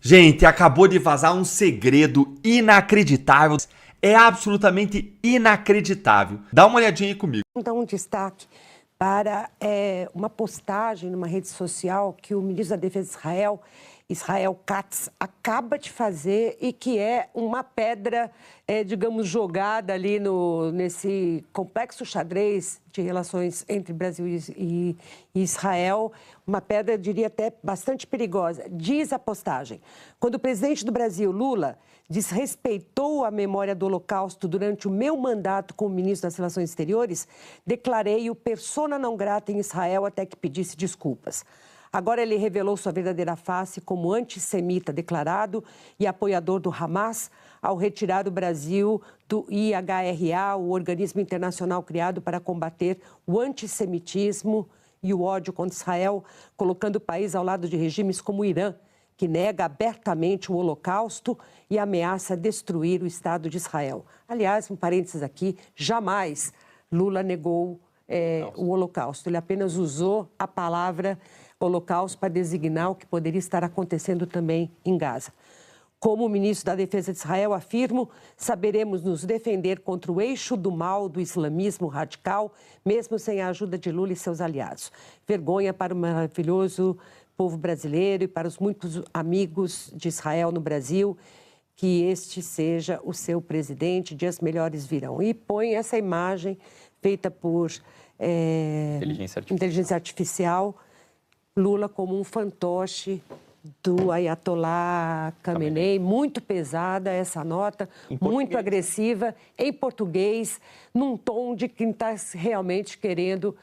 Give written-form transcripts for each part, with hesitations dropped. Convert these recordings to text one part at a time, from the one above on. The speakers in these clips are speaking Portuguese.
Gente, acabou de vazar um segredo inacreditável. É absolutamente inacreditável. Dá uma olhadinha aí comigo. Então, um destaque para uma postagem numa rede social que o ministro da Defesa de Israel, Israel Katz, acaba de fazer e que é uma pedra, digamos, jogada ali nesse complexo xadrez de relações entre Brasil e Israel, uma pedra, eu diria até bastante perigosa. Diz a postagem: quando o presidente do Brasil, Lula, desrespeitou a memória do Holocausto durante o meu mandato como ministro das Relações Exteriores, declarei-o persona não grata em Israel até que pedisse desculpas. Agora ele revelou sua verdadeira face como antissemita declarado e apoiador do Hamas ao retirar o Brasil do IHRA, o organismo internacional criado para combater o antissemitismo e o ódio contra Israel, colocando o país ao lado de regimes como o Irã, que nega abertamente o Holocausto e ameaça destruir o Estado de Israel. Aliás, um parênteses aqui, jamais Lula negou o Holocausto. Ele apenas usou a palavra Holocausto para designar o que poderia estar acontecendo também em Gaza. Como ministro da Defesa de Israel, afirmo, saberemos nos defender contra o eixo do mal do islamismo radical, mesmo sem a ajuda de Lula e seus aliados. Vergonha para o maravilhoso povo brasileiro e para os muitos amigos de Israel no Brasil, que este seja o seu presidente, dias melhores virão. E põe essa imagem feita por inteligência artificial, Lula como um fantoche do Ayatollah Khamenei, muito pesada essa nota, muito agressiva, em português, num tom de quem está realmente querendo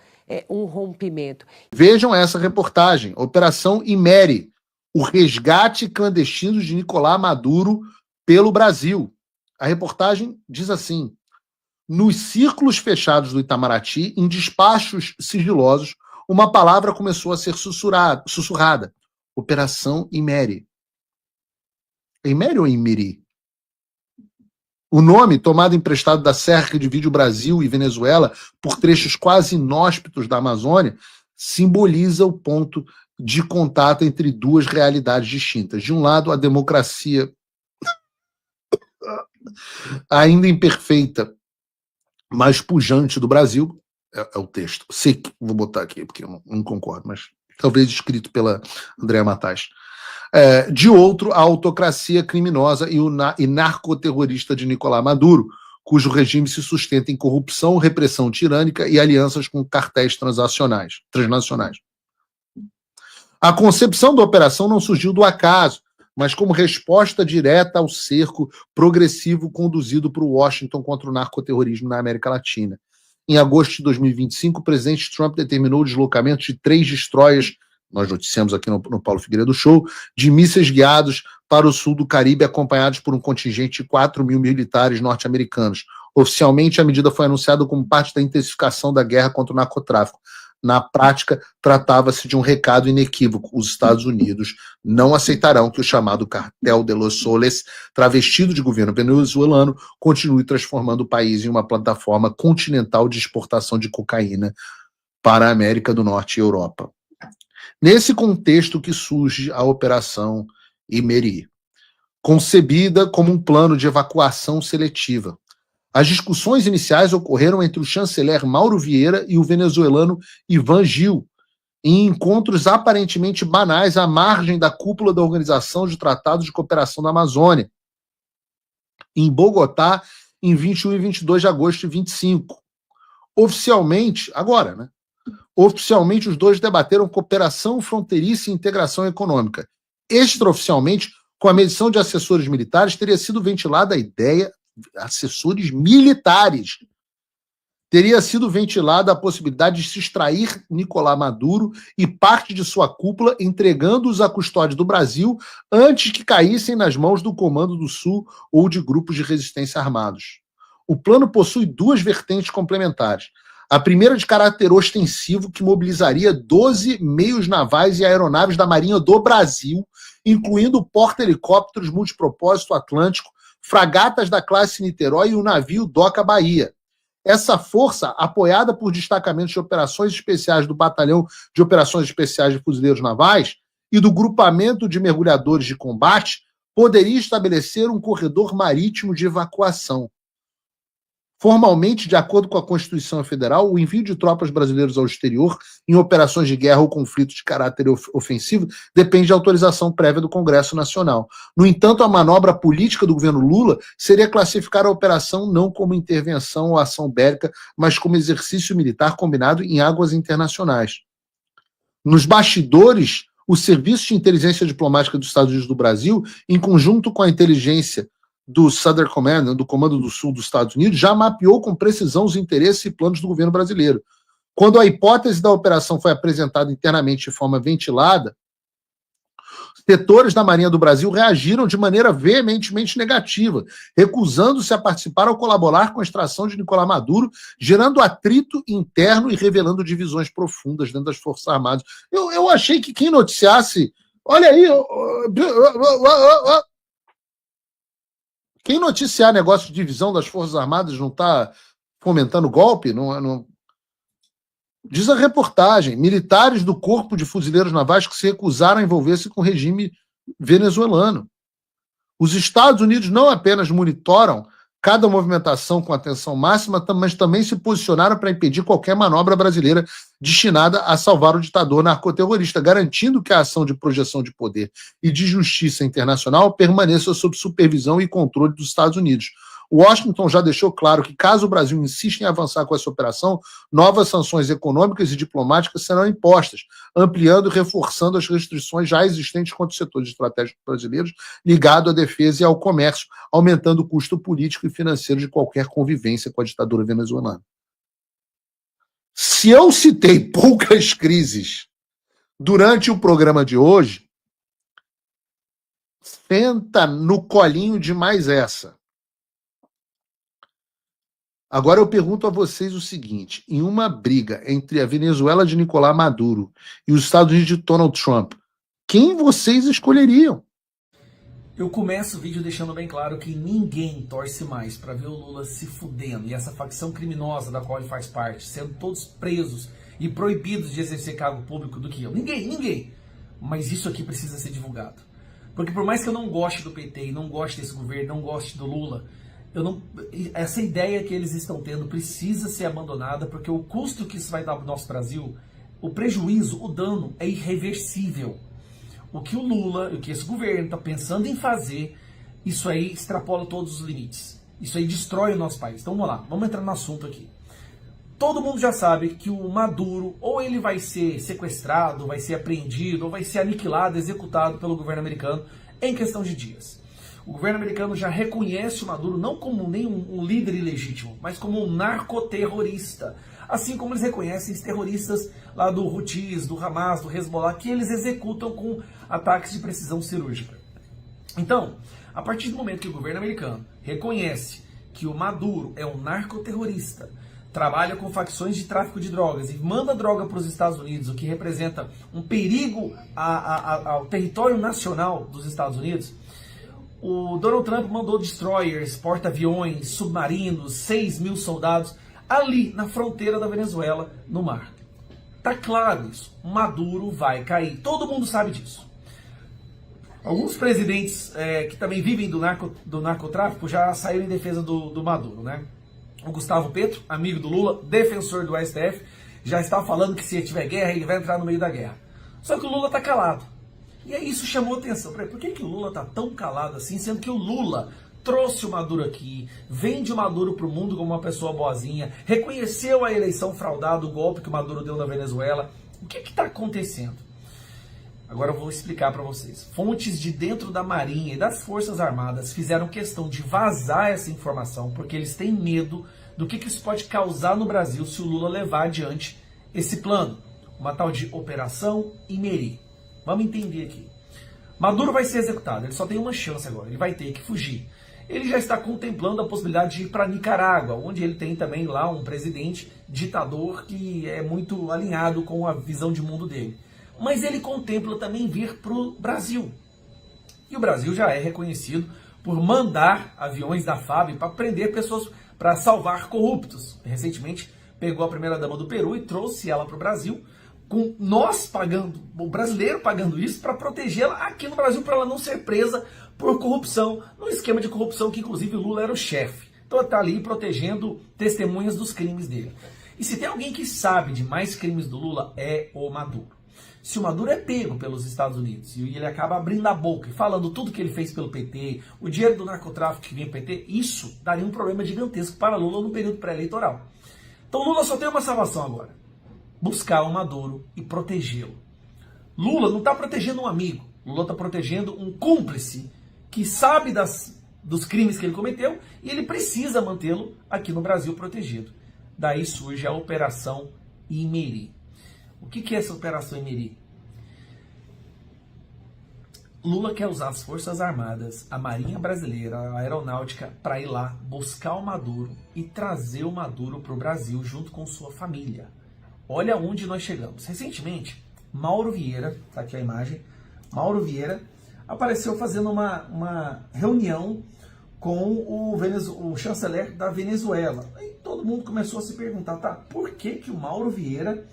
um rompimento. Vejam essa reportagem, Operação Imeri, o resgate clandestino de Nicolás Maduro pelo Brasil. A reportagem diz assim: nos círculos fechados do Itamaraty, em despachos sigilosos, uma palavra começou a ser sussurrada. Operação Imeri. Imeri ou Imiri? O nome, tomado emprestado da serra que divide o Brasil e Venezuela por trechos quase inóspitos da Amazônia, simboliza o ponto de contato entre duas realidades distintas. De um lado, a democracia ainda imperfeita, mas pujante do Brasil, é o texto. Vou botar aqui, porque eu não concordo, mas talvez escrito pela Andréa Matais. De outro, a autocracia criminosa e narcoterrorista de Nicolás Maduro, cujo regime se sustenta em corrupção, repressão tirânica e alianças com cartéis transnacionais. A concepção da operação não surgiu do acaso, mas como resposta direta ao cerco progressivo conduzido por Washington contra o narcoterrorismo na América Latina. Em agosto de 2025, o presidente Trump determinou o deslocamento de 3 destroyers, nós noticiamos aqui no Paulo Figueiredo Show, de mísseis guiados para o sul do Caribe, acompanhados por um contingente de 4 mil militares norte-americanos. Oficialmente, a medida foi anunciada como parte da intensificação da guerra contra o narcotráfico. Na prática, tratava-se de um recado inequívoco. Os Estados Unidos não aceitarão que o chamado Cartel de los Soles, travestido de governo venezuelano, continue transformando o país em uma plataforma continental de exportação de cocaína para a América do Norte e Europa. Nesse contexto que surge a Operação Imeri, concebida como um plano de evacuação seletiva. As discussões iniciais ocorreram entre o chanceler Mauro Vieira e o venezuelano Ivan Gil, em encontros aparentemente banais à margem da cúpula da Organização de Tratados de Cooperação da Amazônia, em Bogotá, em 21 e 22 de agosto de 25. Oficialmente, agora, né? Oficialmente, os dois debateram cooperação fronteiriça e integração econômica. Extraoficialmente, com a medição de assessores militares, teria sido ventilada a ideia, assessores militares, teria sido ventilada a possibilidade de se extrair Nicolás Maduro e parte de sua cúpula, entregando-os à custódia do Brasil antes que caíssem nas mãos do Comando do Sul ou de grupos de resistência armados. O plano possui 2 vertentes complementares. A primeira de caráter ostensivo, que mobilizaria 12 meios navais e aeronaves da Marinha do Brasil, incluindo porta-helicópteros multipropósito Atlântico, fragatas da classe Niterói e o navio Doca Bahia. Essa força, apoiada por destacamentos de operações especiais do Batalhão de Operações Especiais de Fuzileiros Navais, e do grupamento de mergulhadores de combate, poderia estabelecer um corredor marítimo de evacuação. Formalmente, de acordo com a Constituição Federal, o envio de tropas brasileiras ao exterior em operações de guerra ou conflitos de caráter ofensivo depende de autorização prévia do Congresso Nacional. No entanto, a manobra política do governo Lula seria classificar a operação não como intervenção ou ação bélica, mas como exercício militar combinado em águas internacionais. Nos bastidores, o Serviço de Inteligência Diplomática dos Estados Unidos do Brasil, em conjunto com a inteligência do Southern Command, do Comando do Sul dos Estados Unidos, já mapeou com precisão os interesses e planos do governo brasileiro. Quando a hipótese da operação foi apresentada internamente de forma ventilada, setores da Marinha do Brasil reagiram de maneira veementemente negativa, recusando-se a participar ou colaborar com a extração de Nicolás Maduro, gerando atrito interno e revelando divisões profundas dentro das Forças Armadas. Eu achei que quem noticiasse... Olha aí... Quem noticiar negócio de divisão das Forças Armadas não está fomentando golpe? Não. Diz a reportagem, militares do Corpo de Fuzileiros Navais que se recusaram a envolver-se com o regime venezuelano. Os Estados Unidos não apenas monitoram cada movimentação com atenção máxima, mas também se posicionaram para impedir qualquer manobra brasileira destinada a salvar o ditador narcoterrorista, garantindo que a ação de projeção de poder e de justiça internacional permaneça sob supervisão e controle dos Estados Unidos. Washington já deixou claro que, caso o Brasil insista em avançar com essa operação, novas sanções econômicas e diplomáticas serão impostas, ampliando e reforçando as restrições já existentes contra os setores estratégicos brasileiros ligados à defesa e ao comércio, aumentando o custo político e financeiro de qualquer convivência com a ditadura venezuelana. Se eu citei poucas crises durante o programa de hoje, senta no colinho de mais essa. Agora eu pergunto a vocês o seguinte, em uma briga entre a Venezuela de Nicolás Maduro e os Estados Unidos de Donald Trump, quem vocês escolheriam? Eu começo o vídeo deixando bem claro que ninguém torce mais para ver o Lula se fudendo e essa facção criminosa da qual ele faz parte, sendo todos presos e proibidos de exercer cargo público do que eu. Ninguém. Mas isso aqui precisa ser divulgado. Porque por mais que eu não goste do PT e não goste desse governo, não goste do Lula, essa ideia que eles estão tendo precisa ser abandonada, porque o custo que isso vai dar para o nosso Brasil, o prejuízo, o dano é irreversível. O que o Lula, o que esse governo está pensando em fazer, isso aí extrapola todos os limites. Isso aí destrói o nosso país. Então vamos lá, vamos entrar no assunto aqui. Todo mundo já sabe que o Maduro, ou ele vai ser sequestrado, vai ser apreendido, ou vai ser aniquilado, executado pelo governo americano em questão de dias. O governo americano já reconhece o Maduro não como nem um líder ilegítimo, mas como um narcoterrorista. Assim como eles reconhecem os terroristas lá do Houthis, do Hamas, do Hezbollah, que eles executam com ataques de precisão cirúrgica. Então, a partir do momento que o governo americano reconhece que o Maduro é um narcoterrorista, trabalha com facções de tráfico de drogas e manda droga para os Estados Unidos, o que representa um perigo ao território nacional dos Estados Unidos, o Donald Trump mandou destroyers, porta-aviões, submarinos, 6.000 soldados ali na fronteira da Venezuela, no mar. Tá claro isso. Maduro vai cair. Todo mundo sabe disso. Alguns presidentes que também vivem do narcotráfico já saíram em defesa do Maduro, né? O Gustavo Petro, amigo do Lula, defensor do STF, já está falando que se tiver guerra, ele vai entrar no meio da guerra. Só que o Lula tá calado. E aí isso chamou atenção. Por que o Lula está tão calado assim, sendo que o Lula trouxe o Maduro aqui, vende o Maduro para o mundo como uma pessoa boazinha, reconheceu a eleição fraudada, o golpe que o Maduro deu na Venezuela? O que está acontecendo? Agora eu vou explicar para vocês. Fontes de dentro da Marinha e das Forças Armadas fizeram questão de vazar essa informação, porque eles têm medo do que isso pode causar no Brasil se o Lula levar adiante esse plano, uma tal de Operação Imerê. Vamos entender aqui. Maduro vai ser executado, ele só tem uma chance agora, ele vai ter que fugir. Ele já está contemplando a possibilidade de ir para Nicarágua, onde ele tem também lá um presidente ditador que é muito alinhado com a visão de mundo dele. Mas ele contempla também vir para o Brasil. E o Brasil já é reconhecido por mandar aviões da FAB para prender pessoas, para salvar corruptos. Recentemente pegou a primeira-dama do Peru e trouxe ela para o Brasil com nós pagando, o brasileiro pagando isso para protegê-la aqui no Brasil, para ela não ser presa por corrupção, num esquema de corrupção que inclusive o Lula era o chefe. Então está ali protegendo testemunhas dos crimes dele. E se tem alguém que sabe de mais crimes do Lula, é o Maduro. Se o Maduro é pego pelos Estados Unidos e ele acaba abrindo a boca e falando tudo que ele fez pelo PT, o dinheiro do narcotráfico que vinha do PT, isso daria um problema gigantesco para Lula no período pré-eleitoral. Então Lula só tem uma salvação agora: buscar o Maduro e protegê-lo. Lula não está protegendo um amigo, Lula está protegendo um cúmplice que sabe dos crimes que ele cometeu e ele precisa mantê-lo aqui no Brasil protegido. Daí surge a Operação Imerê. O que é essa Operação Imerê? Lula quer usar as Forças Armadas, a Marinha Brasileira, a Aeronáutica, para ir lá buscar o Maduro e trazer o Maduro para o Brasil junto com sua família. Olha onde nós chegamos. Recentemente, Mauro Vieira, tá aqui a imagem, Mauro Vieira apareceu fazendo uma reunião com o chanceler da Venezuela. Aí todo mundo começou a se perguntar, tá, por que o Mauro Vieira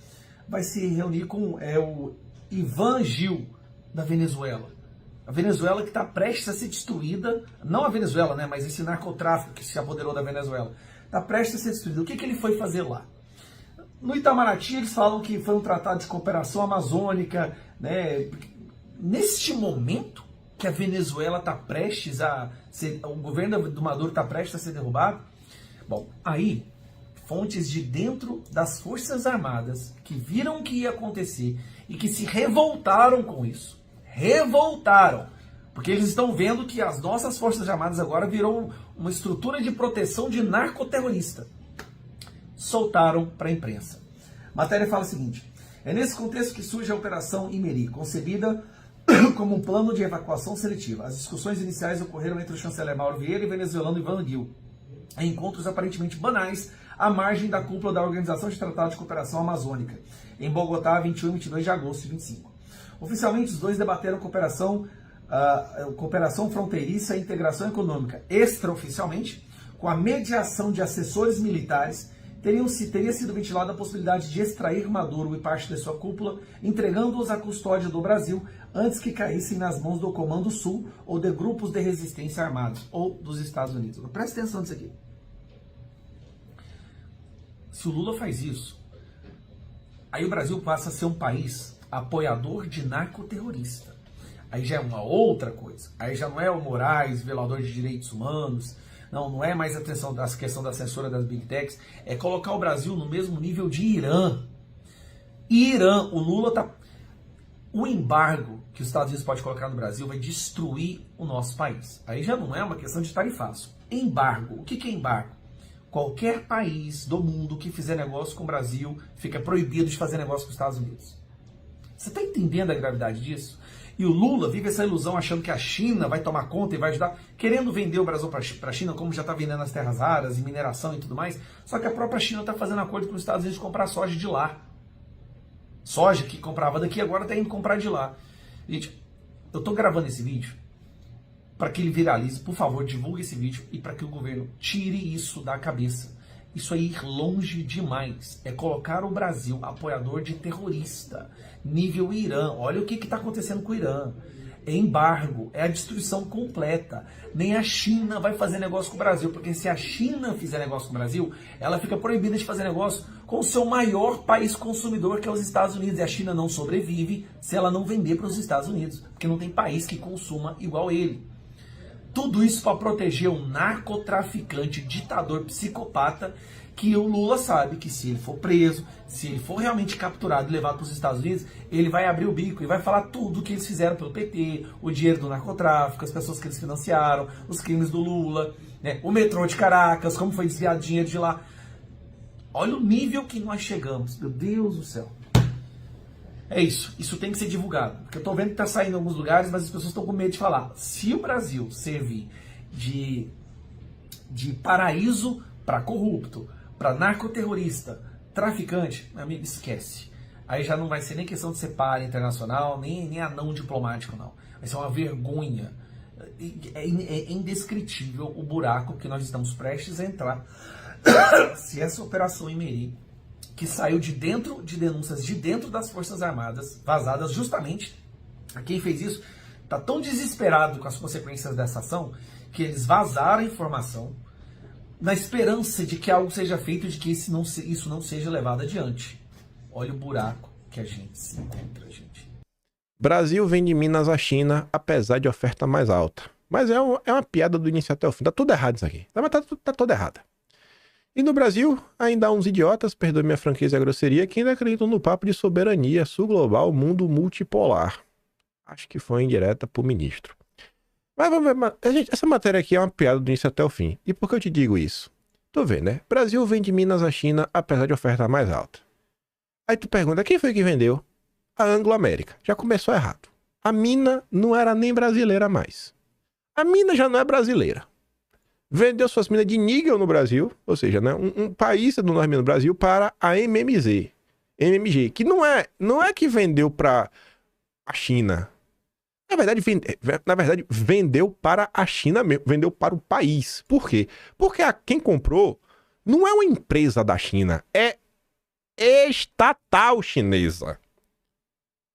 vai se reunir com o Ivan Gil da Venezuela? A Venezuela que está prestes a ser destruída, não a Venezuela, né, mas esse narcotráfico que se apoderou da Venezuela, está prestes a ser destruído. O que ele foi fazer lá? No Itamaraty eles falam que foi um tratado de cooperação amazônica, né? Neste momento que a Venezuela está prestes a ser, o governo do Maduro está prestes a ser derrubado, bom, aí fontes de dentro das Forças Armadas que viram o que ia acontecer e que se revoltaram com isso. Revoltaram, porque eles estão vendo que as nossas Forças Armadas agora virou uma estrutura de proteção de narcoterrorista. Soltaram para a imprensa. A matéria fala o seguinte: é nesse contexto que surge a Operação Imerê, concebida como um plano de evacuação seletiva. As discussões iniciais ocorreram entre o chanceler Mauro Vieira e o venezuelano Ivan Gil, em encontros aparentemente banais à margem da cúpula da Organização de Tratado de Cooperação Amazônica, em Bogotá, 21 e 22 de agosto de 25. Oficialmente, os dois debateram cooperação fronteiriça e integração econômica. Extraoficialmente, com a mediação de assessores militares, teria sido ventilada a possibilidade de extrair Maduro e parte de sua cúpula, entregando-os à custódia do Brasil antes que caíssem nas mãos do Comando Sul ou de grupos de resistência armados, ou dos Estados Unidos. Presta atenção nisso aqui. Se o Lula faz isso, aí o Brasil passa a ser um país apoiador de narcoterrorista. Aí já é uma outra coisa. Aí já não é o Moraes, violador de direitos humanos. Não é mais a questão da censura das Big Techs. É colocar o Brasil no mesmo nível de Irã. Irã, o Lula tá... O embargo que os Estados Unidos pode colocar no Brasil vai destruir o nosso país. Aí já não é uma questão de tarifaço. Embargo. O que é embargo? Qualquer país do mundo que fizer negócio com o Brasil fica proibido de fazer negócio com os Estados Unidos. Você está entendendo a gravidade disso? E o Lula vive essa ilusão achando que a China vai tomar conta e vai ajudar, querendo vender o Brasil para a China, como já está vendendo as terras raras e mineração e tudo mais. Só que a própria China está fazendo acordo com os Estados Unidos de comprar soja de lá. Soja que comprava daqui agora está indo comprar de lá. Gente, eu estou gravando esse vídeo para que ele viralize. Por favor, divulgue esse vídeo e para que o governo tire isso da cabeça. Isso é ir longe demais. É colocar o Brasil apoiador de terrorista. Nível Irã. Olha o que está acontecendo com o Irã. É embargo. É a destruição completa. Nem a China vai fazer negócio com o Brasil. Porque se a China fizer negócio com o Brasil, ela fica proibida de fazer negócio com o seu maior país consumidor, que é os Estados Unidos. E a China não sobrevive se ela não vender para os Estados Unidos. Porque não tem país que consuma igual ele. Tudo isso para proteger um narcotraficante, ditador, psicopata, que o Lula sabe que se ele for preso, se ele for realmente capturado e levado para os Estados Unidos, ele vai abrir o bico e vai falar tudo o que eles fizeram pelo PT, o dinheiro do narcotráfico, as pessoas que eles financiaram, os crimes do Lula, né, o metrô de Caracas, como foi desviado dinheiro de lá. Olha o nível que nós chegamos, meu Deus do céu. É isso tem que ser divulgado, porque eu estou vendo que está saindo em alguns lugares, mas as pessoas estão com medo de falar. Se o Brasil servir de paraíso para corrupto, para narcoterrorista, traficante, meu amigo, esquece. Aí já não vai ser nem questão de ser par internacional, nem anão diplomático, não. Vai ser uma vergonha. É indescritível o buraco que nós estamos prestes a entrar se essa Operação Imerê que saiu de denúncias de dentro das Forças Armadas, vazadas justamente. Quem fez isso está tão desesperado com as consequências dessa ação que eles vazaram a informação na esperança de que algo seja feito, de que isso não seja levado adiante. Olha o buraco que a gente se encontra, gente. Brasil vende minas à China, apesar de oferta mais alta. Mas é uma piada do início até o fim. Tá tudo errado isso aqui. Tá tudo errado. E no Brasil, ainda há uns idiotas, perdoe minha franqueza e a grosseria, que ainda acreditam no papo de soberania sul-global, mundo multipolar. Acho que foi indireta pro ministro. Mas vamos ver, gente, essa matéria aqui é uma piada do início até o fim. E por que eu te digo isso? Tu vê, né? Brasil vende minas à China, apesar de oferta mais alta. Aí tu pergunta, quem foi que vendeu? A Anglo-América. Já começou errado. A mina não era nem brasileira mais. A mina já não é brasileira. Vendeu suas minas de níquel no Brasil, ou seja, né, um país do Norte do Brasil para a MMG, que não é que vendeu para a China. Na verdade, vendeu para a China mesmo, vendeu para o país. Por quê? Porque quem comprou não é uma empresa da China, é estatal chinesa.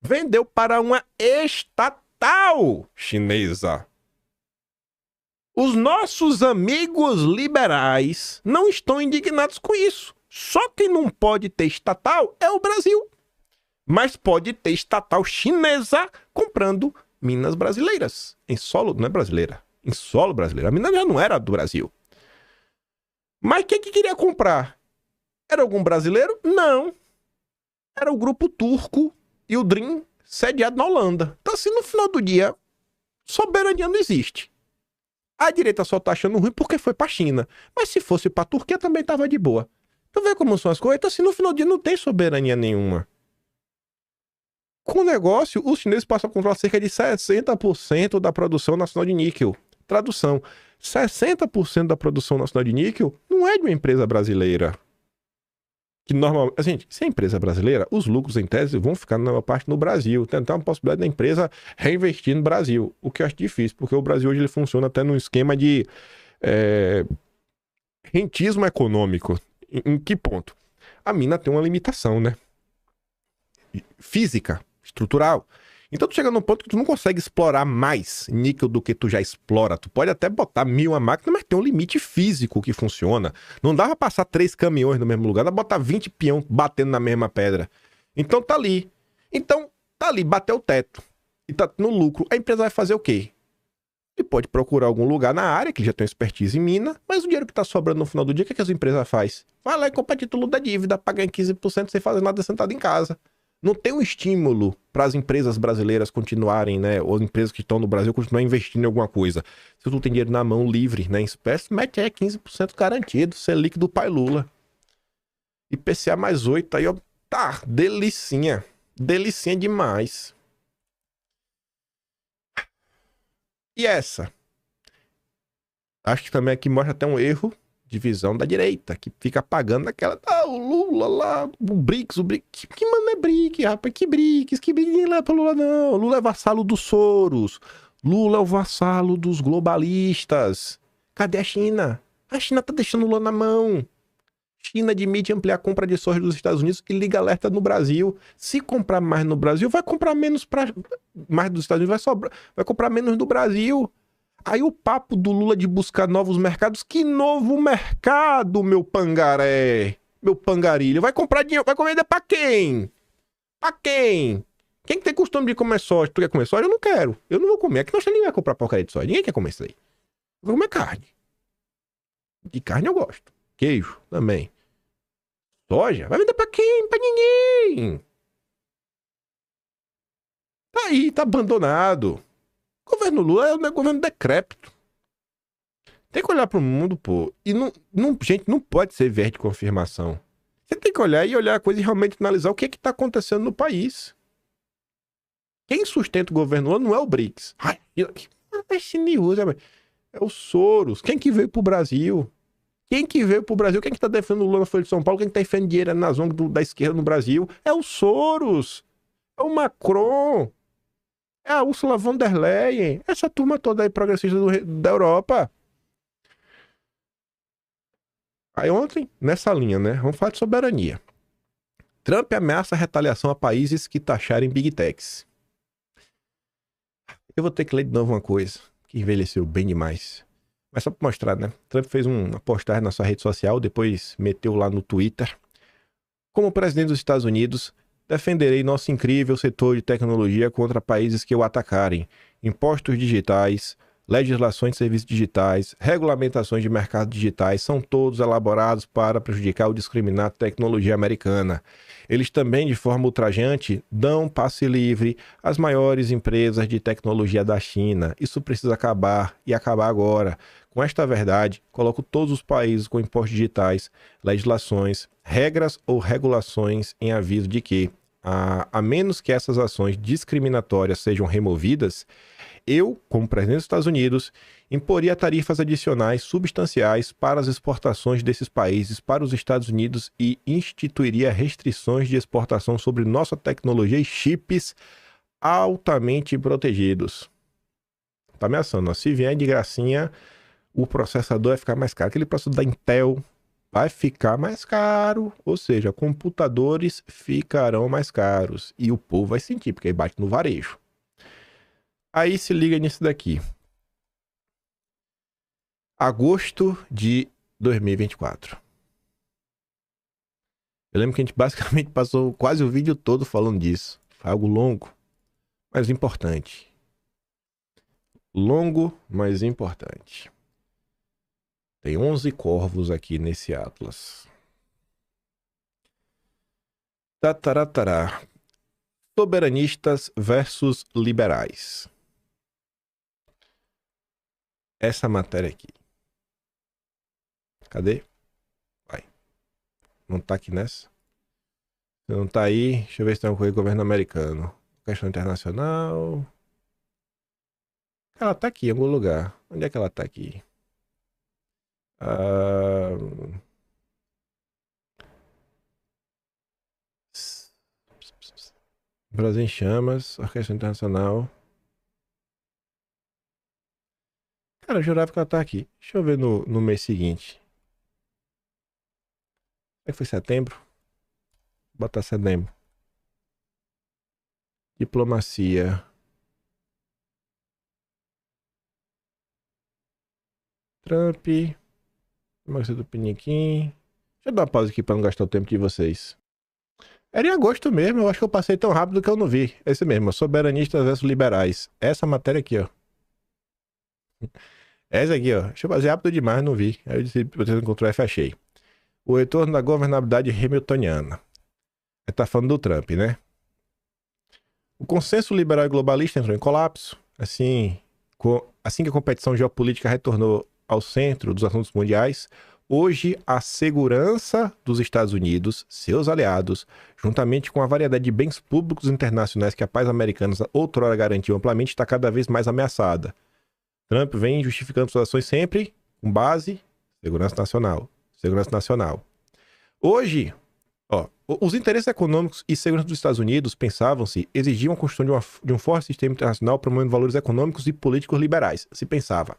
Vendeu para uma estatal chinesa. Os nossos amigos liberais não estão indignados com isso. Só quem não pode ter estatal é o Brasil. Mas pode ter estatal chinesa comprando minas brasileiras. Em solo, não é brasileira, em solo brasileiro. A mina já não era do Brasil. Mas quem que queria comprar? Era algum brasileiro? Não. Era o grupo turco e o Dream sediado na Holanda. Então assim, no final do dia, soberania não existe. A direita só tá achando ruim porque foi pra China. Mas se fosse pra Turquia também tava de boa. Tu vê como são as coisas? Então assim, no final do dia não tem soberania nenhuma. Com o negócio, os chineses passam a controlar cerca de 60% da produção nacional de níquel. Tradução, 60% da produção nacional de níquel não é de uma empresa brasileira. Que normalmente, gente, se é empresa brasileira, os lucros em tese vão ficar na maior parte no Brasil. Tem até uma possibilidade da empresa reinvestir no Brasil, o que eu acho difícil, porque o Brasil hoje ele funciona até num esquema de rentismo econômico. Em que ponto? A mina tem uma limitação, né? Física, estrutural. Então tu chega num ponto que tu não consegue explorar mais níquel do que tu já explora. Tu pode até botar 1000 a máquina, mas tem um limite físico que funciona. Não dá pra passar 3 caminhões no mesmo lugar, dá pra botar 20 peão batendo na mesma pedra. Então tá ali. Bateu o teto. E tá no lucro. A empresa vai fazer o quê? Ele pode procurar algum lugar na área, que já tem expertise em mina, mas o dinheiro que tá sobrando no final do dia, o que as empresas fazem? Vai lá e compra título da dívida, paga em 15% sem fazer nada sentado em casa. Não tem um estímulo para as empresas brasileiras continuarem, né? Ou as empresas que estão no Brasil continuarem investindo em alguma coisa. Se tu tem dinheiro na mão livre, né? Em espécie, mete aí 15% garantido. Selic do pai Lula. IPCA mais 8, aí ó. Tá, delicinha. Delicinha demais. E essa? Acho que também aqui mostra até um erro de visão da direita, que fica pagando aquela, o Lula lá, o BRICS, que mano é BRICS, rapaz, que BRICS ninguém leva pra Lula não, Lula é vassalo dos Soros, Lula é o vassalo dos globalistas, cadê a China? A China tá deixando o Lula na mão, China admite ampliar a compra de soja dos Estados Unidos e liga alerta no Brasil, se comprar mais no Brasil, vai comprar menos mais dos Estados Unidos, vai comprar menos do Brasil. Aí o papo do Lula de buscar novos mercados, que novo mercado, meu pangaré, meu pangarilho, vai comprar dinheiro, vai comer pra quem? Pra quem? Quem tem costume de comer soja? Tu quer comer soja? Eu não quero, eu não vou comer, aqui nós ninguém vai comprar porcaria de soja, ninguém quer comer isso aí. Eu vou comer carne, de carne eu gosto, queijo também. Soja? Vai vender pra quem? Pra ninguém. Tá aí, tá abandonado. O governo Lula é um governo decrépito. Tem que olhar pro mundo, pô. E gente, não pode ser viés de confirmação. Você tem que olhar a coisa e realmente analisar o que tá acontecendo no país. Quem sustenta o governo Lula não é o BRICS. É o Soros. Quem que veio pro Brasil? Quem que tá defendendo o Lula na Folha de São Paulo? Quem que tá defendendo dinheiro na zona da esquerda no Brasil? É o Soros. É o Macron. É a Ursula von der Leyen. Essa turma toda aí progressista da Europa. Aí ontem, nessa linha, né? Vamos falar de soberania. Trump ameaça retaliação a países que taxarem Big Techs. Eu vou ter que ler de novo uma coisa que envelheceu bem demais. Mas só para mostrar, né? Trump fez uma postagem na sua rede social, depois meteu lá no Twitter. Como presidente dos Estados Unidos, defenderei nosso incrível setor de tecnologia contra países que o atacarem. Impostos digitais, legislações de serviços digitais, regulamentações de mercados digitais são todos elaborados para prejudicar ou discriminar a tecnologia americana. Eles também, de forma ultrajante, dão passe livre às maiores empresas de tecnologia da China. Isso precisa acabar, e acabar agora. Com esta verdade, coloco todos os países com impostos digitais, legislações, regras ou regulações em aviso de que, a menos que essas ações discriminatórias sejam removidas, eu, como presidente dos Estados Unidos, imporia tarifas adicionais substanciais para as exportações desses países para os Estados Unidos e instituiria restrições de exportação sobre nossa tecnologia e chips altamente protegidos. Tá ameaçando, ó. Se vier de gracinha, o processador vai ficar mais caro. Aquele processador da Intel vai ficar mais caro, ou seja, computadores ficarão mais caros e o povo vai sentir, porque aí bate no varejo. Aí se liga nisso daqui. Agosto de 2024. Eu lembro que a gente basicamente passou quase o vídeo todo falando disso. Foi algo longo, mas importante. Longo, mas importante. Tem 11 corvos aqui nesse atlas. Tataratará. Soberanistas versus liberais. Essa matéria aqui. Cadê? Vai. Não tá aqui nessa? Se não tá aí, deixa eu ver se tem alguma coisa do governo americano. Questão internacional. Ela tá aqui em algum lugar. Onde é que ela tá aqui? Brasil em Chamas, Orquestra Internacional. Cara, eu jurava que ela tá aqui. Deixa eu ver no mês seguinte. Será que foi setembro? Vou botar setembro. Diplomacia. Trump. Democracia do Piniquim. Deixa eu dar uma pausa aqui pra não gastar o tempo de vocês. Era em agosto mesmo, eu acho que eu passei tão rápido que eu não vi. Esse mesmo, soberanistas versus liberais. Essa matéria aqui, ó. Essa aqui, ó. Deixa eu fazer rápido demais, não vi. Aí eu disse, botando Ctrl F, achei. O retorno da governabilidade hamiltoniana. Aí tá falando do Trump, né? O consenso liberal e globalista entrou em colapso. Assim que a competição geopolítica retornou ao centro dos assuntos mundiais, hoje a segurança dos Estados Unidos, seus aliados, juntamente com a variedade de bens públicos internacionais que a paz americana outrora garantiu amplamente, está cada vez mais ameaçada. Trump vem justificando suas ações sempre com base segurança nacional. Segurança nacional. Hoje, os interesses econômicos e segurança dos Estados Unidos, pensavam-se, exigiam a construção de um forte sistema internacional promovendo valores econômicos e políticos liberais. Se pensava.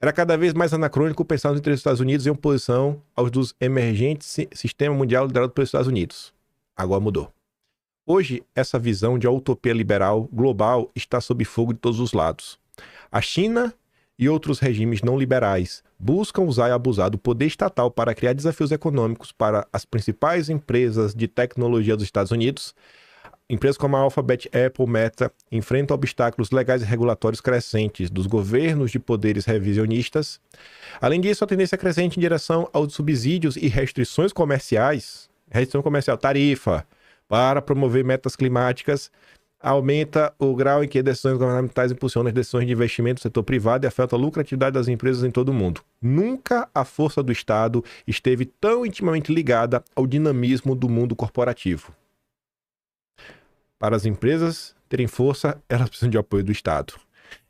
Era cada vez mais anacrônico pensar nos interesses dos Estados Unidos em oposição aos dos emergentes sistema mundial liderado pelos Estados Unidos. Agora mudou. Hoje, essa visão de utopia liberal global está sob fogo de todos os lados. A China e outros regimes não liberais buscam usar e abusar do poder estatal para criar desafios econômicos para as principais empresas de tecnologia dos Estados Unidos. Empresas como a Alphabet, Apple, Meta enfrentam obstáculos legais e regulatórios crescentes dos governos de poderes revisionistas. Além disso, a tendência crescente em direção aos subsídios e restrição comercial, tarifa, para promover metas climáticas, aumenta o grau em que decisões governamentais impulsionam as decisões de investimento do setor privado e afeta a lucratividade das empresas em todo o mundo. Nunca a força do Estado esteve tão intimamente ligada ao dinamismo do mundo corporativo. Para as empresas terem força, elas precisam de apoio do Estado.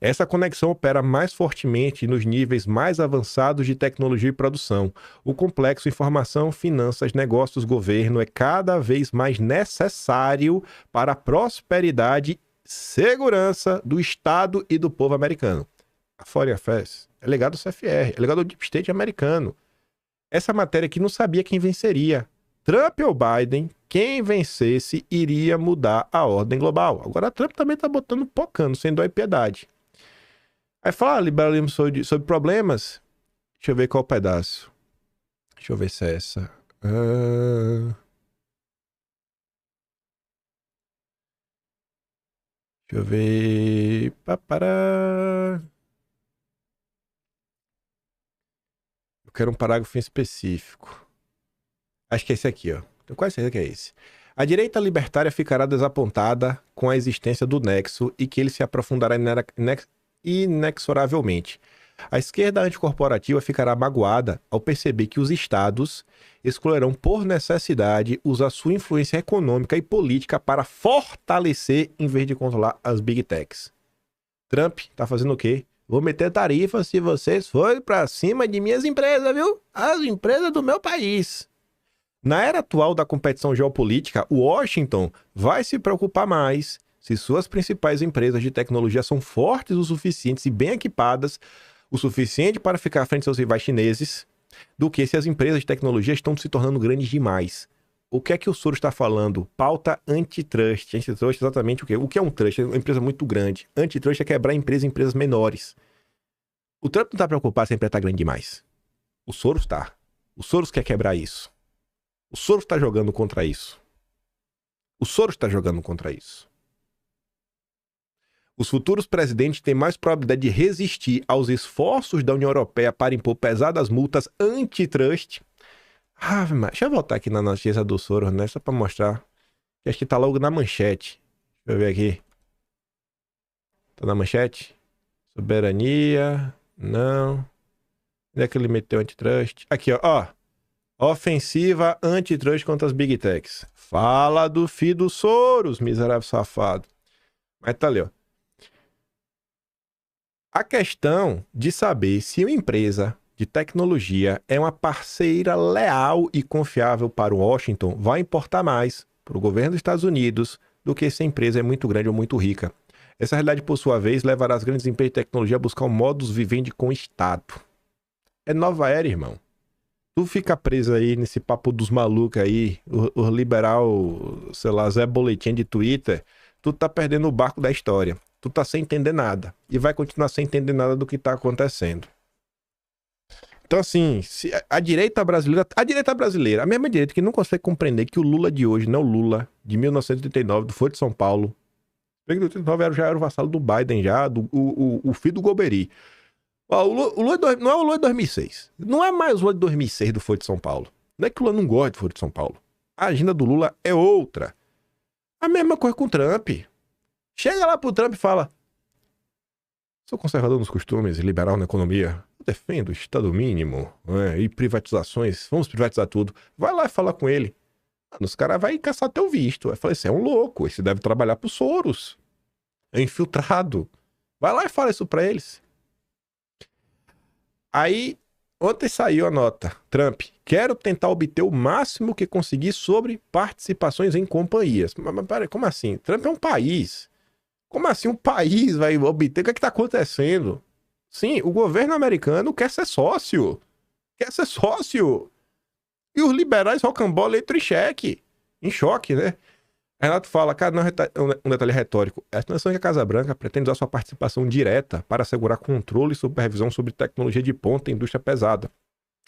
Essa conexão opera mais fortemente nos níveis mais avançados de tecnologia e produção. O complexo informação, finanças, negócios, governo é cada vez mais necessário para a prosperidade e segurança do Estado e do povo americano. A Foreign Affairs é legado do CFR, é legado do Deep State americano. Essa matéria aqui não sabia quem venceria. Trump ou Biden, quem vencesse iria mudar a ordem global. Agora, Trump também tá botando pocando, sem dó e piedade. Aí fala, liberalismo sobre problemas. Deixa eu ver qual pedaço. Deixa eu ver se é essa. Deixa eu ver. Eu quero um parágrafo em específico. Acho que é esse aqui, ó. Tenho quase certeza que é esse. A direita libertária ficará desapontada com a existência do nexo e que ele se aprofundará inexoravelmente. A esquerda anticorporativa ficará magoada ao perceber que os estados escolherão por necessidade usar sua influência econômica e política para fortalecer em vez de controlar as big techs. Trump tá fazendo o quê? Vou meter tarifa se vocês forem para cima de minhas empresas, viu? As empresas do meu país. Na era atual da competição geopolítica, Washington vai se preocupar mais se suas principais empresas de tecnologia são fortes o suficiente e bem equipadas o suficiente para ficar à frente de seus rivais chineses, do que se as empresas de tecnologia estão se tornando grandes demais. O que é que o Soros está falando? Pauta antitrust. Antitrust é exatamente o quê? O que é um trust? É uma empresa muito grande. Antitrust é quebrar empresas em empresas menores. O Trump não está preocupado se a empresa está grande demais. O Soros está. O Soros quer quebrar isso. O Soros está jogando contra isso. O Soros está jogando contra isso. Os futuros presidentes têm mais probabilidade de resistir aos esforços da União Europeia para impor pesadas multas antitrust. Mas deixa eu voltar aqui na notícia do Soros, né? Só para mostrar. Acho que tá logo na manchete. Deixa eu ver aqui. Tá na manchete? Soberania. Não. Onde é que ele meteu antitrust? Aqui, ó. Ofensiva antitrust contra as big techs. Fala do filho do Soros, miserável safado. Mas tá ali, ó. A questão de saber se uma empresa de tecnologia é uma parceira leal e confiável para o Washington vai importar mais para o governo dos Estados Unidos do que se a empresa é muito grande ou muito rica. Essa realidade, por sua vez, levará as grandes empresas de tecnologia a buscar um modus vivendi com o Estado. É nova era, irmão. Tu fica preso aí nesse papo dos malucos aí, o liberal, sei lá, Zé Boletim de Twitter, tu tá perdendo o barco da história. Tu tá sem entender nada. E vai continuar sem entender nada do que tá acontecendo. Então, assim, se a direita brasileira, a mesma direita que não consegue compreender que o Lula de hoje não é o Lula de 1989, do Foro de São Paulo. Em 1989 já era o vassalo do Biden, já, o filho do Golbery. Ó, o Lula não é o Lula de 2006. Não é mais o Lula de 2006 do Foro de São Paulo. Não é que o Lula não gosta do Foro de São Paulo. A agenda do Lula é outra. A mesma coisa com o Trump. Chega lá pro Trump e fala: sou conservador nos costumes e liberal na economia. Eu defendo o Estado mínimo, né, e privatizações. Vamos privatizar tudo. Vai lá e fala com ele. Os caras vão caçar teu visto. Vai falar: esse é um louco. Esse deve trabalhar pro Soros. É infiltrado. Vai lá e fala isso pra eles. Aí, ontem saiu a nota. Trump: quero tentar obter o máximo que conseguir sobre participações em companhias. Mas peraí, como assim? Trump é um país. Como assim um país vai obter? O que é que tá acontecendo? Sim, o governo americano quer ser sócio. Quer ser sócio. E os liberais rocambole entram em choque, né? Renato fala, cara, não, um detalhe retórico. A extensão que a Casa Branca pretende usar sua participação direta para assegurar controle e supervisão sobre tecnologia de ponta e indústria pesada.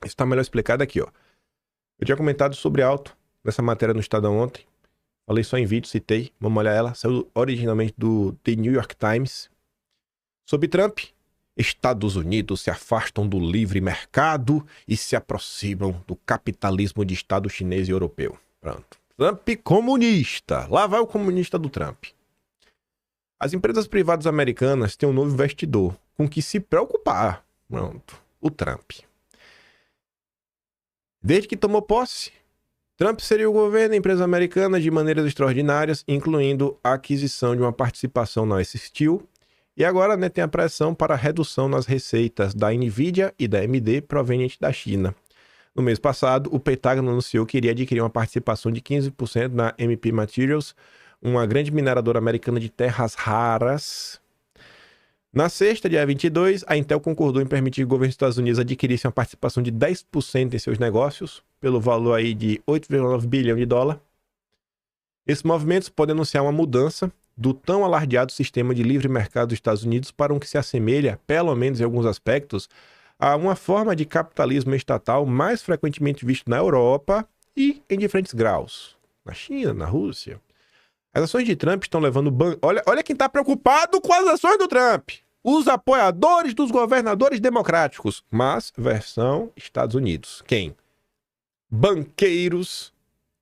Isso está melhor explicado aqui, ó. Eu tinha comentado sobre alto nessa matéria no Estadão ontem. Falei só em vídeo, citei. Vamos olhar ela. Saiu originalmente do The New York Times. Sobre Trump. Estados Unidos se afastam do livre mercado e se aproximam do capitalismo de Estado chinês e europeu. Pronto. Trump comunista. Lá vai o comunista do Trump. As empresas privadas americanas têm um novo investidor com que se preocupar. Pronto. O Trump. Desde que tomou posse, Trump seria o governo da empresa americana de maneiras extraordinárias, incluindo a aquisição de uma participação na US Steel. E agora, né, tem a pressão para a redução nas receitas da Nvidia e da AMD provenientes da China. No mês passado, o Pentágono anunciou que iria adquirir uma participação de 15% na MP Materials, uma grande mineradora americana de terras raras. Na sexta, dia 22, a Intel concordou em permitir que o governo dos Estados Unidos adquirisse uma participação de 10% em seus negócios. pelo valor aí de 8,9 bilhão de dólares. Esses movimentos podem anunciar uma mudança do tão alardeado sistema de livre mercado dos Estados Unidos para um que se assemelha, pelo menos em alguns aspectos, a uma forma de capitalismo estatal mais frequentemente visto na Europa e em diferentes graus. Na China, na Rússia. As ações de Trump estão levando... Olha quem está preocupado com as ações do Trump. Os apoiadores dos governadores democráticos. Mas, versão Estados Unidos. Quem? Banqueiros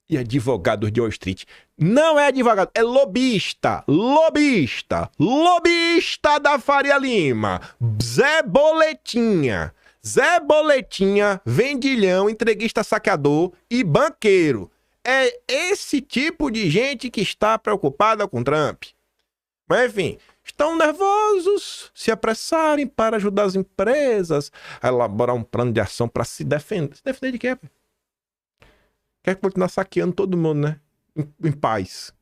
e advogados de Wall Street. Não é advogado, é lobista. Lobista. Lobista da Faria Lima. Zé Boletinha. Zé Boletinha, vendilhão, entreguista saqueador e banqueiro. É esse tipo de gente que está preocupada com Trump. Mas, enfim, estão nervosos, se apressarem para ajudar as empresas a elaborar um plano de ação para se defender. Se defender de quê? Quer continuar saqueando todo mundo, né? Em paz.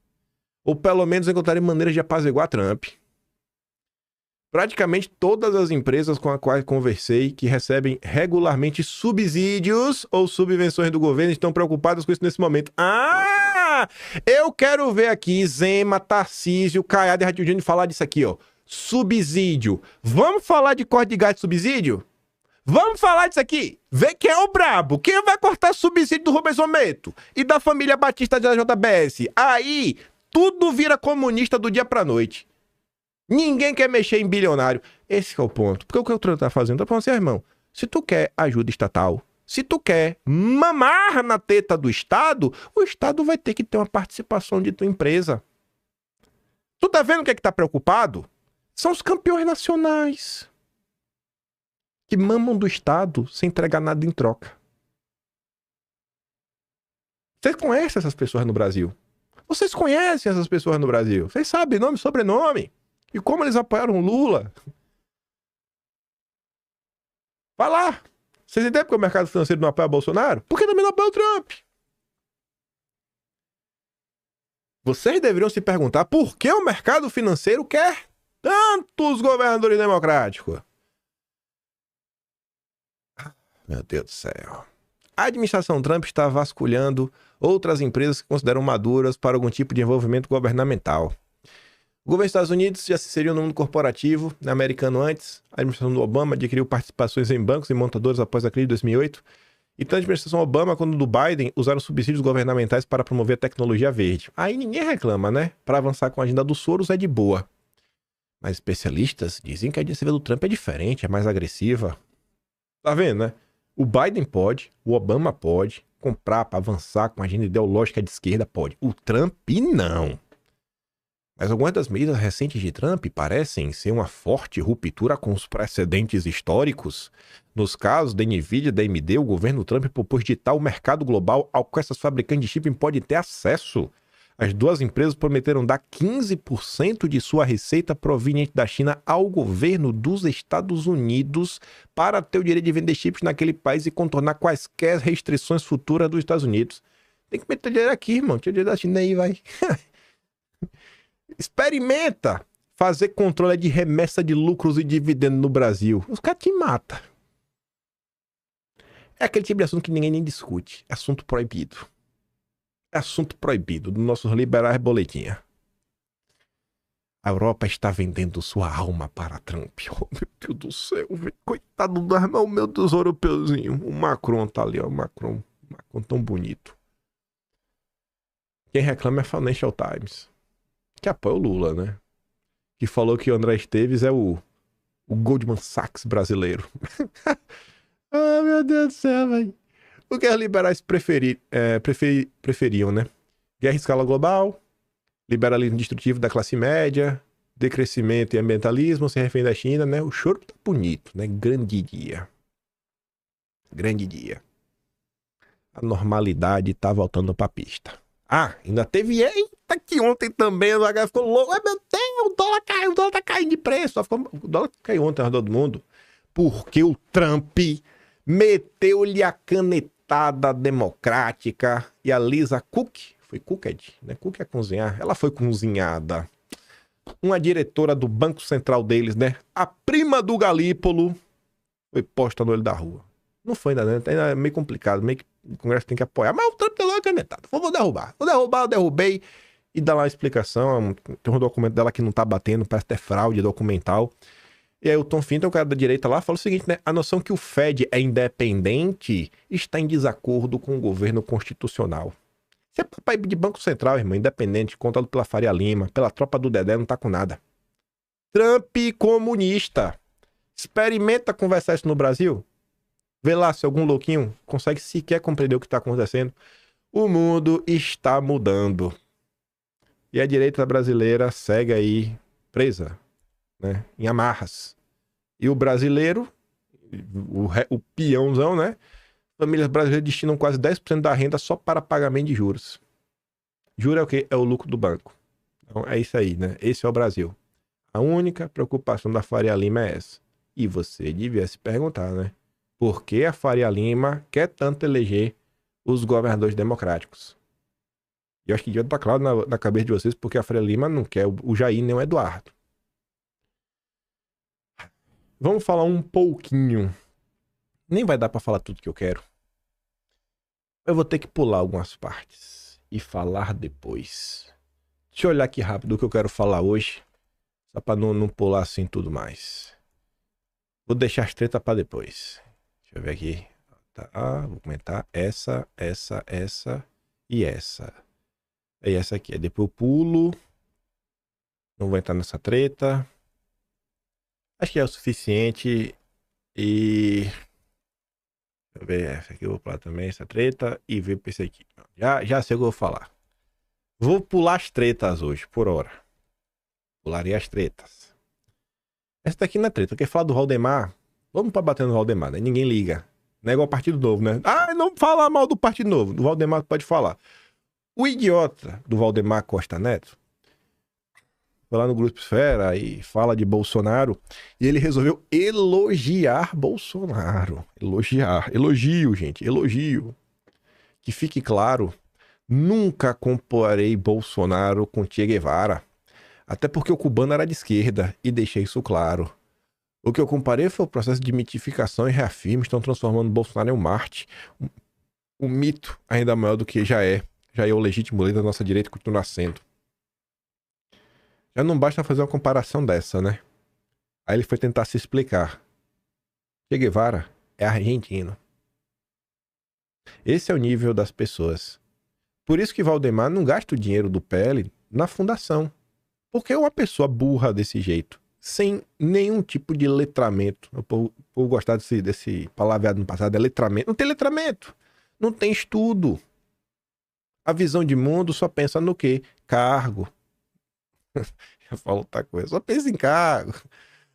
Ou pelo menos encontrarem maneiras de apaziguar Trump. Praticamente todas as empresas com as quais conversei que recebem regularmente subsídios ou subvenções do governo estão preocupadas com isso nesse momento. Ah! Eu quero ver aqui Zema, Tarcísio, Caiado e Ratinho Júnior falar disso aqui, ó. Subsídio. Vamos falar de corte de gás de subsídio? Vamos falar disso aqui. Vê quem é o brabo. Quem vai cortar subsídio do Rubens Ometo e da família Batista da JBS? Aí, tudo vira comunista do dia pra noite. Ninguém quer mexer em bilionário. Esse é o ponto. Porque o que o Trump tá fazendo? Tá falando assim, irmão, se tu quer ajuda estatal, se tu quer mamar na teta do Estado, o Estado vai ter que ter uma participação de tua empresa. Tu tá vendo o que é que tá preocupado? São os campeões nacionais que mamam do Estado sem entregar nada em troca. Vocês conhecem essas pessoas no Brasil? Vocês conhecem essas pessoas no Brasil? Vocês sabem nome e sobrenome? E como eles apoiaram o Lula? Vai lá. Vocês entendem porque o mercado financeiro não apoia o Bolsonaro? Porque também não apoia o Trump. Vocês deveriam se perguntar por que o mercado financeiro quer tantos governadores democráticos. Meu Deus do céu. A administração Trump está vasculhando outras empresas que consideram maduras para algum tipo de envolvimento governamental. O governo dos Estados Unidos já se inseriu no mundo corporativo, americano antes. A administração do Obama adquiriu participações em bancos e montadoras após a crise de 2008. E tanto a administração Obama quanto do Biden usaram subsídios governamentais para promover a tecnologia verde. Aí ninguém reclama, né? Para avançar com a agenda dos Soros é de boa. Mas especialistas dizem que a agenda do Trump é diferente, é mais agressiva. Tá vendo, né? O Biden pode, o Obama pode comprar para avançar com a agenda ideológica de esquerda, pode. O Trump não. Mas algumas das medidas recentes de Trump parecem ser uma forte ruptura com os precedentes históricos. Nos casos da Nvidia e da AMD, o governo Trump propôs ditar o mercado global ao qual essas fabricantes de chip podem ter acesso. As duas empresas prometeram dar 15% de sua receita proveniente da China ao governo dos Estados Unidos para ter o direito de vender chips naquele país e contornar quaisquer restrições futuras dos Estados Unidos. Tem que meter dinheiro aqui, irmão. Tira dinheiro da China aí, vai. Experimenta fazer controle de remessa de lucros e dividendos no Brasil. Os caras te matam. É aquele tipo de assunto que ninguém nem discute. É assunto proibido. É assunto proibido dos nossos liberais boletinha. A Europa está vendendo sua alma para Trump. Oh, meu Deus do céu. Coitado do irmão, meu Deus, europeuzinho. O Macron tá ali, ó. O Macron tão bonito. Quem reclama é a Financial Times. Que apoia o Lula, né? Que falou que o André Esteves é o Goldman Sachs brasileiro. Ah, meu Deus do céu, velho. O que os liberais preferiam, né? Guerra em escala global, liberalismo destrutivo da classe média, decrescimento e ambientalismo, sem refém da China, né? O choro tá bonito, né? Grande dia. Grande dia. A normalidade tá voltando pra pista. Ah, ainda teve... Eita, que ontem também o H ficou louco. Ai, meu Deus, o dólar caiu, o dólar tá caindo de preço. O dólar caiu ontem ao redor do mundo porque o Trump meteu-lhe a canetada democrática e a Lisa Cook, foi cooked, né? Cook é cozinhar, ela foi cozinhada. Uma diretora do Banco Central deles, né? A prima do Galípolo foi posta no olho da rua. Não foi ainda, né? Ainda é meio complicado, meio que o Congresso tem que apoiar. Mas o Trump tem lá canetado. Vou derrubar. Eu derrubei. E dá lá uma explicação. Tem um documento dela que não tá batendo, parece até fraude documental. E aí o Tom Finton, o cara da direita lá, fala o seguinte, né? A noção que o Fed é independente está em desacordo com o governo constitucional. Você é papai de Banco Central, irmão, independente, controlado pela Faria Lima, pela tropa do Dedé, não tá com nada. Trump comunista. Experimenta conversar isso no Brasil. Vê lá se algum louquinho consegue sequer compreender o que está acontecendo. O mundo está mudando. E a direita brasileira segue aí presa, né, em amarras. E o brasileiro, o peãozão, né? Famílias brasileiras destinam quase 10% da renda só para pagamento de juros. Juro é o quê? É o lucro do banco. Então é isso aí, né? Esse é o Brasil. A única preocupação da Faria Lima é essa. E você devia se perguntar, né? Por que a Faria Lima quer tanto eleger os governadores democráticos? E eu acho que devia estar claro na cabeça de vocês porque a Faria Lima não quer o Jair nem o Eduardo. Vamos falar um pouquinho. Nem vai dar para falar tudo que eu quero. Eu vou ter que pular algumas partes e falar depois. Deixa eu olhar aqui rápido o que eu quero falar hoje. Só para não pular assim tudo mais. Vou deixar as tretas para depois. Deixa eu ver aqui. Tá, vou comentar essa e essa. E essa aqui. Depois eu pulo. Não vou entrar nessa treta. Acho que é o suficiente. E... deixa eu ver. Essa aqui eu vou pular também, essa treta. E ver pra esse aqui. Já sei o que eu vou falar. Vou pular as tretas hoje, por hora. Pularei as tretas. Essa daqui não é treta. Quer falar do Valdemar? Vamos pra bater no Valdemar, né? Ninguém liga. Não é igual o Partido Novo, né? Ah, não fala mal do Partido Novo. Do Valdemar pode falar. O idiota do Valdemar Costa Neto foi lá no Grupo Esfera e fala de Bolsonaro. E ele resolveu elogiar Bolsonaro. Elogio, gente. Elogio. Que fique claro, nunca comparei Bolsonaro com Che Guevara. Até porque o cubano era de esquerda. E deixei isso claro. O que eu comparei foi o processo de mitificação e reafirmo. Estão transformando Bolsonaro em um Marte. Um mito ainda maior do que já é. Já é o legítimo líder da nossa direita e continua sendo. Já não basta fazer uma comparação dessa, né? Aí ele foi tentar se explicar. Che Guevara é argentino. Esse é o nível das pessoas. Por isso que Valdemar não gasta o dinheiro do PL na fundação. Porque uma pessoa burra desse jeito, sem nenhum tipo de letramento. Eu gostar desse palavreado no passado, é letramento. Não tem letramento. Não tem estudo. A visão de mundo só pensa no quê? Cargo. Eu falo outra coisa. Só pensa em cargo.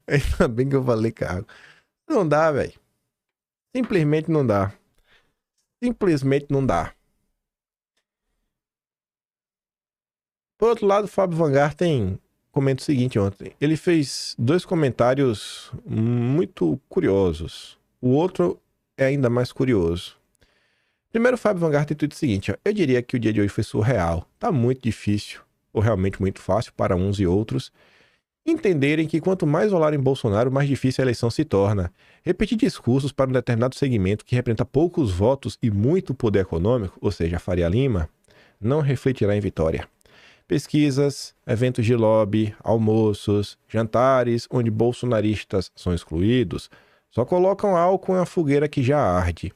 Ainda bem que eu falei cargo. Não dá, velho. Simplesmente não dá. Simplesmente não dá. Por outro lado, o Fábio Van Garten comenta o seguinte ontem. Ele fez 2 comentários muito curiosos. O outro é ainda mais curioso. Primeiro, o Fábio Van Garten tuita o seguinte. Eu diria que o dia de hoje foi surreal. Tá muito difícil, ou realmente muito fácil para uns e outros, entenderem que quanto mais rolarem Bolsonaro, mais difícil a eleição se torna. Repetir discursos para um determinado segmento que representa poucos votos e muito poder econômico, ou seja, a Faria Lima, não refletirá em vitória. Pesquisas, eventos de lobby, almoços, jantares onde bolsonaristas são excluídos, só colocam álcool em uma fogueira que já arde.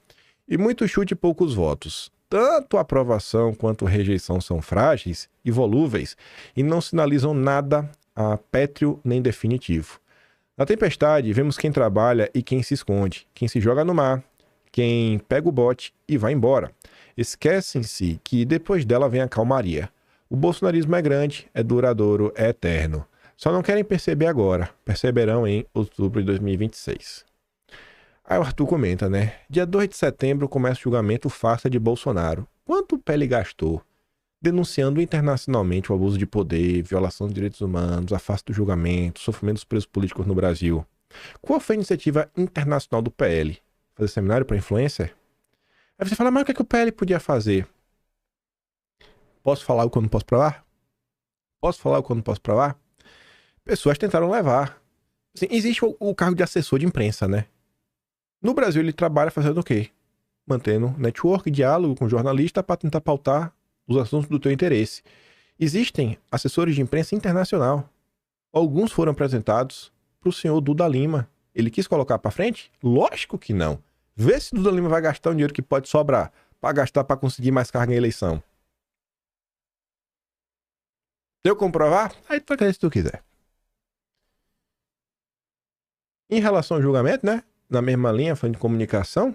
E muito chute e poucos votos. Tanto a aprovação quanto a rejeição são frágeis e volúveis e não sinalizam nada a pétreo nem definitivo. Na tempestade, vemos quem trabalha e quem se esconde, quem se joga no mar, quem pega o bote e vai embora. Esquecem-se que depois dela vem a calmaria. O bolsonarismo é grande, é duradouro, é eterno. Só não querem perceber agora. Perceberão em outubro de 2026. Aí o Arthur comenta, né? Dia 2 de setembro começa o julgamento farsa de Bolsonaro. Quanto o PL gastou denunciando internacionalmente o abuso de poder, violação de direitos humanos, afasta do julgamento, sofrimento dos presos políticos no Brasil? Qual foi a iniciativa internacional do PL? Fazer seminário para influencer? Aí você fala, mas o que, é que o PL podia fazer? Posso falar o que eu não posso provar? Posso falar o que eu não posso provar? Pessoas tentaram levar. Assim, existe o cargo de assessor de imprensa, né? No Brasil ele trabalha fazendo o quê? mantendo network, diálogo com o jornalista para tentar pautar os assuntos do teu interesse. Existem assessores de imprensa internacional. Alguns foram apresentados para o senhor Duda Lima. Ele quis colocar para frente? Lógico que não. Vê se Duda Lima vai gastar um dinheiro que pode sobrar para gastar para conseguir mais carga em eleição. Se eu comprovar, aí tu vai querer se tu quiser. Em relação ao julgamento, né? Na mesma linha, falando de comunicação,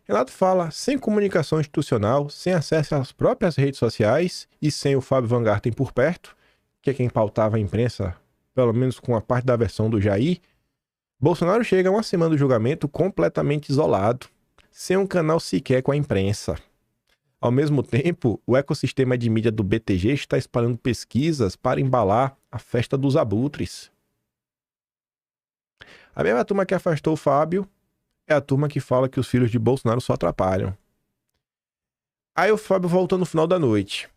Renato fala, sem comunicação institucional, sem acesso às próprias redes sociais e sem o Fábio Van Garten por perto, que é quem pautava a imprensa, pelo menos com a parte da versão do Jair, Bolsonaro chega a uma semana do julgamento completamente isolado, sem um canal sequer com a imprensa. Ao mesmo tempo, o ecossistema de mídia do BTG está espalhando pesquisas para embalar a festa dos abutres. A mesma turma que afastou o Fábio é a turma que fala que os filhos de Bolsonaro só atrapalham. Aí o Fábio voltou no final da noite.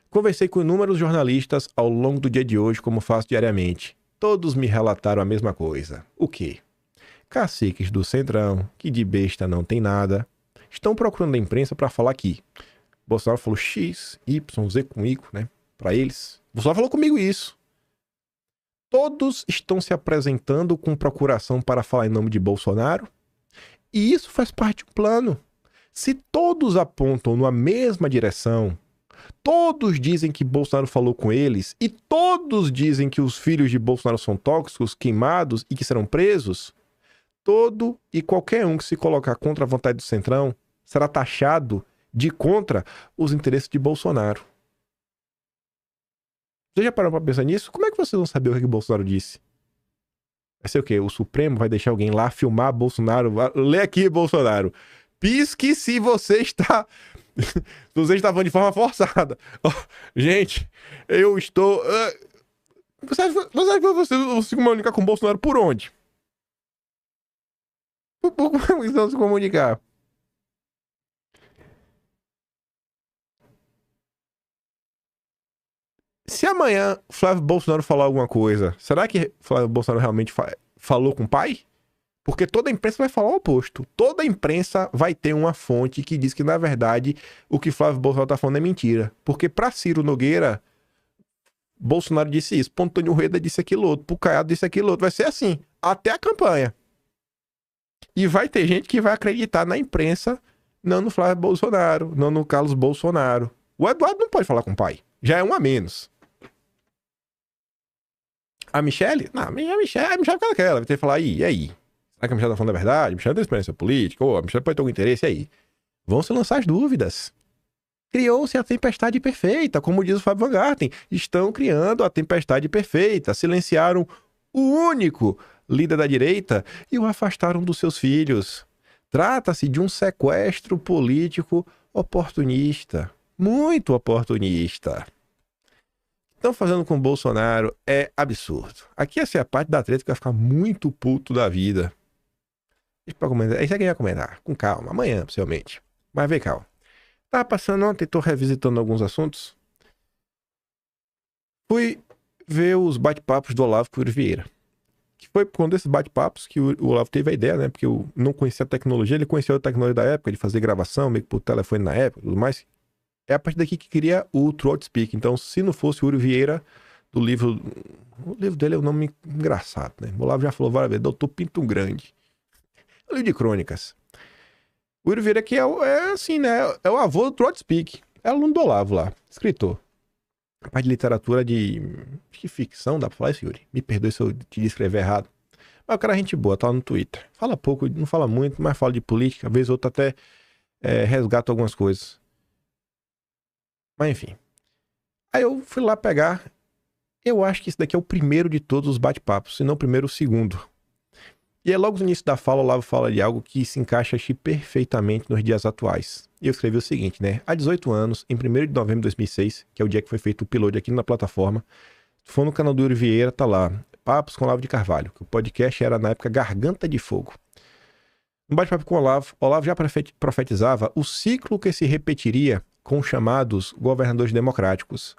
Conversei com inúmeros jornalistas ao longo do dia de hoje, como faço diariamente. Todos me relataram a mesma coisa. O quê? Caciques do Centrão, que de besta não tem nada, estão procurando a imprensa para falar que Bolsonaro falou X, Y, Z com I, né? Para eles. Bolsonaro falou comigo isso. Todos estão se apresentando com procuração para falar em nome de Bolsonaro. E isso faz parte do plano. Se todos apontam numa mesma direção, todos dizem que Bolsonaro falou com eles e todos dizem que os filhos de Bolsonaro são tóxicos, queimados e que serão presos, todo e qualquer um que se colocar contra a vontade do Centrão será taxado de contra os interesses de Bolsonaro. Você já parou para pensar nisso? Como é que vocês vão saber o que Bolsonaro disse? Vai ser o quê? O Supremo vai deixar alguém lá filmar Bolsonaro? Lê aqui, Bolsonaro. Pisque se você está... se você está falando de forma forçada. Oh, gente, eu estou... Você acha que você se comunicar com o Bolsonaro por onde? Como é que eles vão se comunicar? Se amanhã Flávio Bolsonaro falar alguma coisa, será que Flávio Bolsonaro realmente falou com o pai? Porque toda a imprensa vai falar o oposto. Toda a imprensa vai ter uma fonte que diz que, na verdade, o que Flávio Bolsonaro está falando é mentira. Porque para Ciro Nogueira, Bolsonaro disse isso. Para Antônio Rueda disse aquilo outro. Para o Caiado disse aquilo outro. Vai ser assim, até a campanha. E vai ter gente que vai acreditar na imprensa, não no Flávio Bolsonaro, não no Carlos Bolsonaro. O Eduardo não pode falar com o pai. Já é um a menos. A Michelle? Não, a Michelle fica naquela. Vai ter que falar, e aí? Será que a Michelle tá falando a verdade? A Michelle tem experiência política? Ou a Michelle pode ter algum interesse? E aí? Vão se lançar as dúvidas. Criou-se a tempestade perfeita, como diz o Fábio Van Garten. Estão criando a tempestade perfeita. Silenciaram o único líder da direita e o afastaram dos seus filhos. Trata-se de um sequestro político oportunista. Muito oportunista. Estão fazendo com o Bolsonaro é absurdo. Aqui essa é a parte da treta que vai ficar muito puto da vida. Deixa pra comentar. Isso aqui vai comentar. Com calma. Amanhã, possivelmente. Mas vem calma. Tava passando ontem, tô revisitando alguns assuntos. Fui ver os bate-papos do Olavo com o Yuri Vieira. Que foi por conta desses bate-papos que o Olavo teve a ideia, né? Porque eu não conhecia a tecnologia. Ele conhecia a tecnologia da época, de fazer gravação, meio que por telefone na época e tudo mais. É a partir daqui que cria o True Speak. Então, se não fosse o Yuri Vieira, do livro... O livro dele é um nome engraçado, né? O Olavo já falou várias vezes, Doutor Pinto Grande. É um livro de crônicas. O Yuri Vieira que é assim, né? É o avô do True Speak. É aluno do Olavo lá, escritor. A parte de literatura de ficção, dá pra falar isso, Yuri? Me perdoe se eu te descrever errado. Mas o cara é gente boa, tá lá no Twitter. Fala pouco, não fala muito, mas fala de política. Às vezes outro até resgata algumas coisas. Mas enfim. Aí eu fui lá pegar. Eu acho que esse daqui é o primeiro de todos os bate-papos, se não o primeiro, o segundo. E é logo no início da fala, o Olavo fala de algo que se encaixa aqui perfeitamente nos dias atuais. E eu escrevi o seguinte, né? Há 18 anos, em 1º de novembro de 2006, que é o dia que foi feito o upload aqui na plataforma, se for no canal do Yuri Vieira, tá lá. Papos com Olavo de Carvalho, que o podcast era na época Garganta de Fogo. No bate-papo com o Olavo já profetizava o ciclo que se repetiria com os chamados governadores democráticos.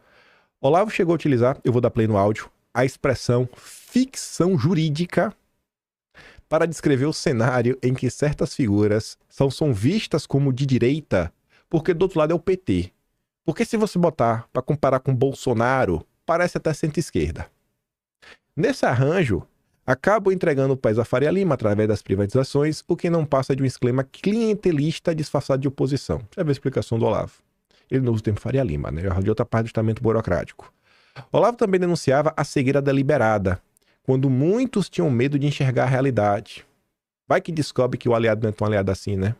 Olavo chegou a utilizar, eu vou dar play no áudio, a expressão ficção jurídica para descrever o cenário em que certas figuras são vistas como de direita, porque do outro lado é o PT. Porque se você botar para comparar com Bolsonaro, parece até centro-esquerda. Nesse arranjo, acabam entregando o país a Faria Lima através das privatizações, o que não passa de um esquema clientelista disfarçado de oposição. Você vê a explicação do Olavo. Ele não usa o termo Faria Lima, né? De outra parte do estamento burocrático. Olavo também denunciava a cegueira deliberada, quando muitos tinham medo de enxergar a realidade. Vai que descobre que o aliado não é tão aliado assim, né?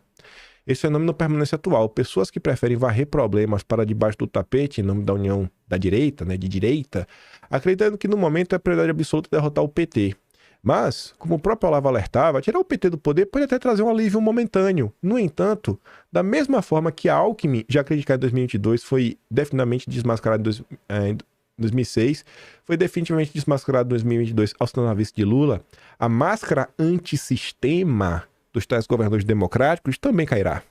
Esse fenômeno permanece atual. Pessoas que preferem varrer problemas para debaixo do tapete em nome da união da direita, né, de direita, acreditando que no momento é prioridade absoluta derrotar o PT. Mas, como o próprio Olavo alertava, tirar o PT do poder pode até trazer um alívio momentâneo. No entanto, da mesma forma que a Alckmin, já criticada em 2022, foi definitivamente desmascarada em 2006, foi definitivamente desmascarada em 2022 ao se tornar vice de Lula, a máscara antissistema dos tais governadores democráticos também cairá.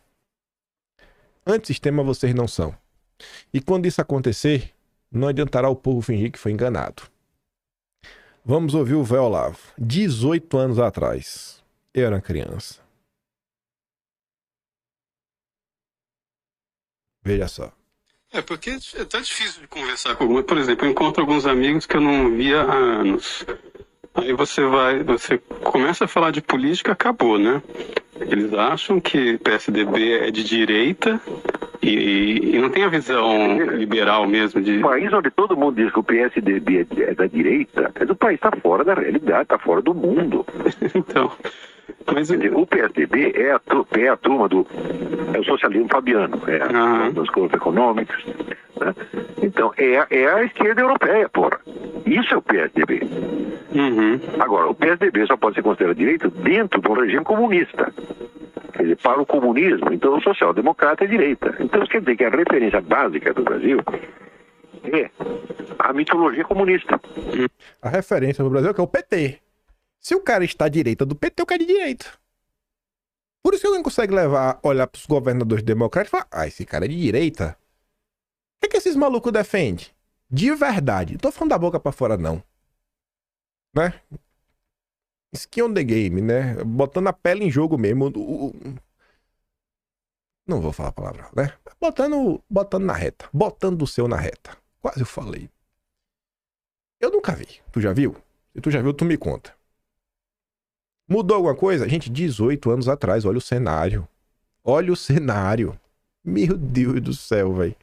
Antissistema vocês não são. E quando isso acontecer, não adiantará o povo fingir que foi enganado. Vamos ouvir o véu Olavo. 18 anos atrás. Eu era uma criança. Veja só. Porque é tão difícil de conversar com alguma. Por exemplo, eu encontro alguns amigos que eu não via há anos. Aí você começa a falar de política, acabou, né? Eles acham que PSDB é de direita e não tem a visão liberal mesmo de... O país onde todo mundo diz que o PSDB é da direita, o país está fora da realidade, está fora do mundo. Então... Mas o PSDB é a turma do o socialismo fabiano, das coisas econômicas, né? Então, é a esquerda europeia, porra. Isso é o PSDB. Agora, o PSDB só pode ser considerado direita dentro de um regime comunista. Quer dizer, para o comunismo, então o social-democrata é direita. Então, isso quer dizer que a referência básica do Brasil é a mitologia comunista. A referência do Brasil é que é o PT. Se o cara está à direita do PT, o cara é de direita. Por isso que alguém consegue olhar para os governadores democráticos e falar, esse cara é de direita. O que esses malucos defendem? De verdade. Não tô falando da boca para fora, não. Né? Skin on the game, né? Botando a pele em jogo mesmo. Não vou falar a palavra, né? Botando na reta. Botando o seu na reta. Quase eu falei. Eu nunca vi. Tu já viu? Se tu já viu, tu me conta. Mudou alguma coisa? Gente, 18 anos atrás, olha o cenário. Olha o cenário. Meu Deus do céu, velho.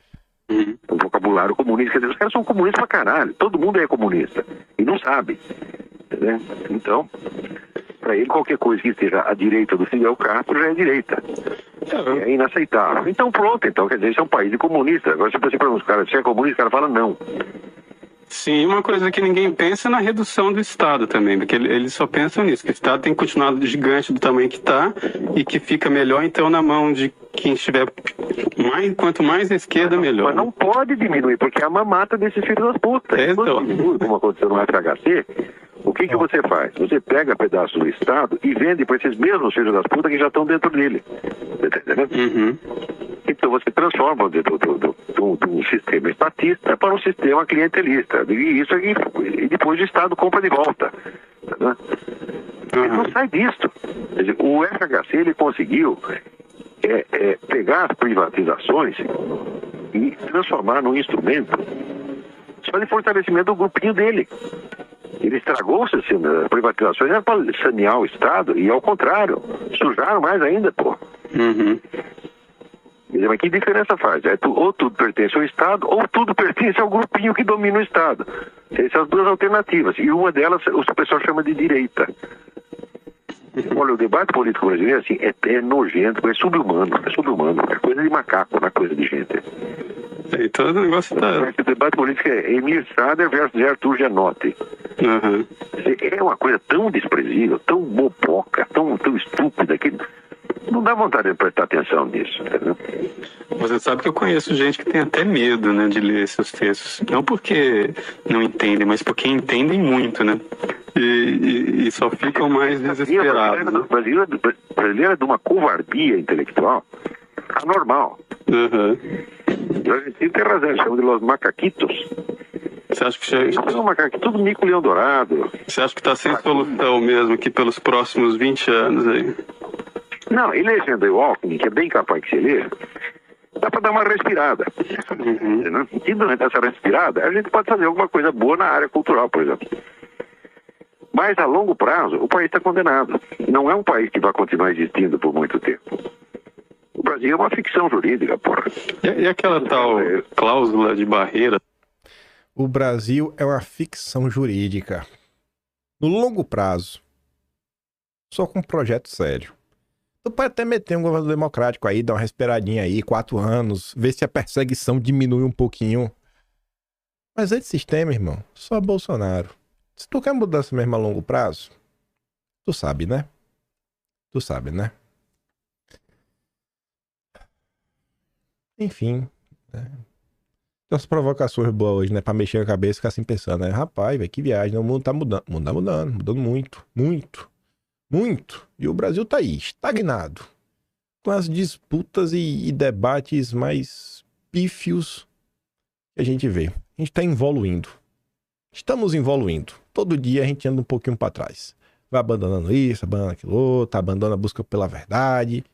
O vocabulário comunista, quer dizer, os caras são comunistas pra caralho. Todo mundo é comunista. E não sabe. Entendeu? Então, pra ele, qualquer coisa que esteja à direita do Fidel Castro já é direita. É inaceitável. Então pronto, então, quer dizer, isso é um país de comunista. Agora, se você pergunta os caras se é comunista, o cara fala não. Sim, uma coisa que ninguém pensa é na redução do Estado também, porque eles só pensam nisso, que o Estado tem continuado gigante do tamanho que está e que fica melhor, então, na mão de quem estiver quanto mais à esquerda, melhor. Mas não pode diminuir, porque é a mamata desses filhos das putas. Quando diminui, como aconteceu no FHC, o que você faz? Você pega pedaços do Estado e vende para esses mesmos filhos das putas que já estão dentro dele. Entendeu? Então você transforma do sistema estatista para um sistema clientelista. E isso aí, e depois o Estado compra de volta. Entendeu? Ele não sai disso. Quer dizer, o FHC ele conseguiu pegar as privatizações e transformar num instrumento só de fortalecimento do grupinho dele. Ele estragou o sistema das privatizações, era para sanear o Estado, e ao contrário, sujaram mais ainda, pô. Mas que diferença faz? Ou tudo pertence ao Estado, ou tudo pertence ao grupinho que domina o Estado. Essas são as duas alternativas, e uma delas o pessoal chama de direita. Olha, o debate político brasileiro assim, é nojento, é subhumano, é coisa de macaco, não é coisa de gente. Então o negócio tá... O debate político é Emir Sader versus Arthur Janotti. É uma coisa tão desprezível, tão boboca, tão estúpida, que não dá vontade de prestar atenção nisso, entendeu? Você sabe que eu conheço gente que tem até medo, né, de ler seus textos. Não porque não entendem, mas porque entendem muito, né? E só ficam mais desesperados. O brasileiro é de uma covardia intelectual anormal. O argentino tem razão, chama de los macaquitos. Você acha que Não, macaco, tudo mico-leão dourado. Você acha que está sem solução mesmo aqui pelos próximos 20 anos aí? Não, elegendo o Alckmin, que é bem capaz que se eleja, dá para dar uma respirada. Né? E durante essa respirada, a gente pode fazer alguma coisa boa na área cultural, por exemplo. Mas a longo prazo, o país está condenado. Não é um país que vai continuar existindo por muito tempo. O Brasil é uma ficção jurídica, porra. E aquela tal cláusula de barreira? O Brasil é uma ficção jurídica. No longo prazo, só com um projeto sério. Tu pode até meter um governo democrático aí, dar uma respiradinha aí, 4 anos, ver se a perseguição diminui um pouquinho. Mas esse sistema, irmão, só Bolsonaro. Se tu quer mudança mesmo a longo prazo, tu sabe, né? Tu sabe, né? Enfim, né? Tem umas provocações boas hoje, né? Pra mexer a cabeça e ficar assim pensando, né? Rapaz, velho, que viagem, né? O mundo tá mudando. O mundo tá mudando muito, muito, muito. E o Brasil tá aí, estagnado. Com as disputas e debates mais pífios que a gente vê. A gente tá evoluindo. Estamos evoluindo. Todo dia a gente anda um pouquinho pra trás. Vai abandonando isso, abandonando aquilo outro, abandona a busca pela verdade.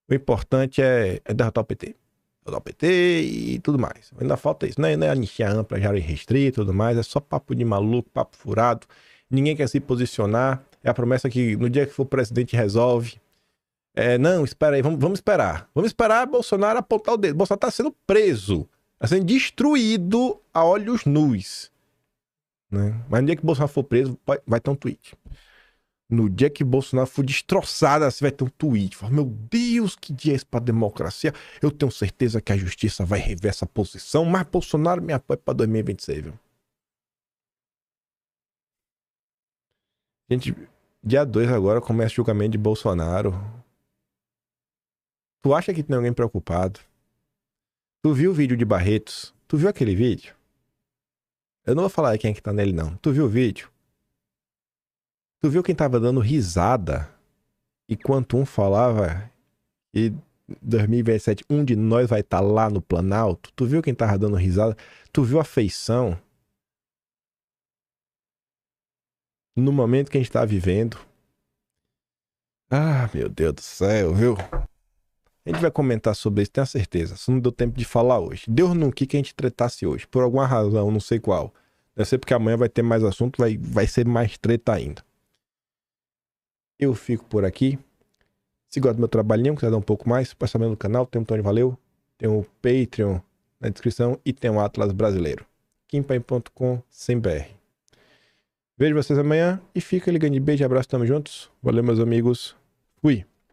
O importante é derrotar o PT. Derrotar o PT e tudo mais. Ainda falta isso. Não é anistia ampla, já restrita e tudo mais. É só papo de maluco, papo furado. Ninguém quer se posicionar. É a promessa que no dia que for presidente resolve. Não, espera aí, vamos esperar. Vamos esperar Bolsonaro apontar o dedo. Bolsonaro tá sendo preso. Tá sendo destruído a olhos nus. Né? Mas no dia que Bolsonaro for preso, vai ter um tweet. No dia que Bolsonaro for destroçado, assim, vai ter um tweet. Fala, meu Deus, que dia é esse pra democracia? Eu tenho certeza que a justiça vai rever essa posição, mas Bolsonaro me apoia pra 2026, viu? Gente, dia 2 agora começa o julgamento de Bolsonaro. Tu acha que tem alguém preocupado? Tu viu o vídeo de Barretos? Tu viu aquele vídeo? Eu não vou falar quem é que tá nele, não. Tu viu o vídeo? Tu viu quem tava dando risada? Enquanto um falava que 2027 um de nós vai estar lá no Planalto? Tu viu quem tava dando risada? Tu viu a feição? No momento que a gente tá vivendo. Ah, meu Deus do céu, viu? A gente vai comentar sobre isso, tenho certeza. Só não deu tempo de falar hoje. Deus não quis que a gente tretasse hoje. Por alguma razão, não sei qual. Deve ser porque amanhã vai ter mais assunto, vai ser mais treta ainda. Eu fico por aqui. Se gosta do meu trabalhinho, quiser dar um pouco mais, passa no canal, tem um Tony Valeu, tem o Patreon na descrição e tem o Atlas Brasileiro. Kimpai.com/br. Vejo vocês amanhã e fica ligando de beijo e abraço, tamo juntos. Valeu, meus amigos. Fui.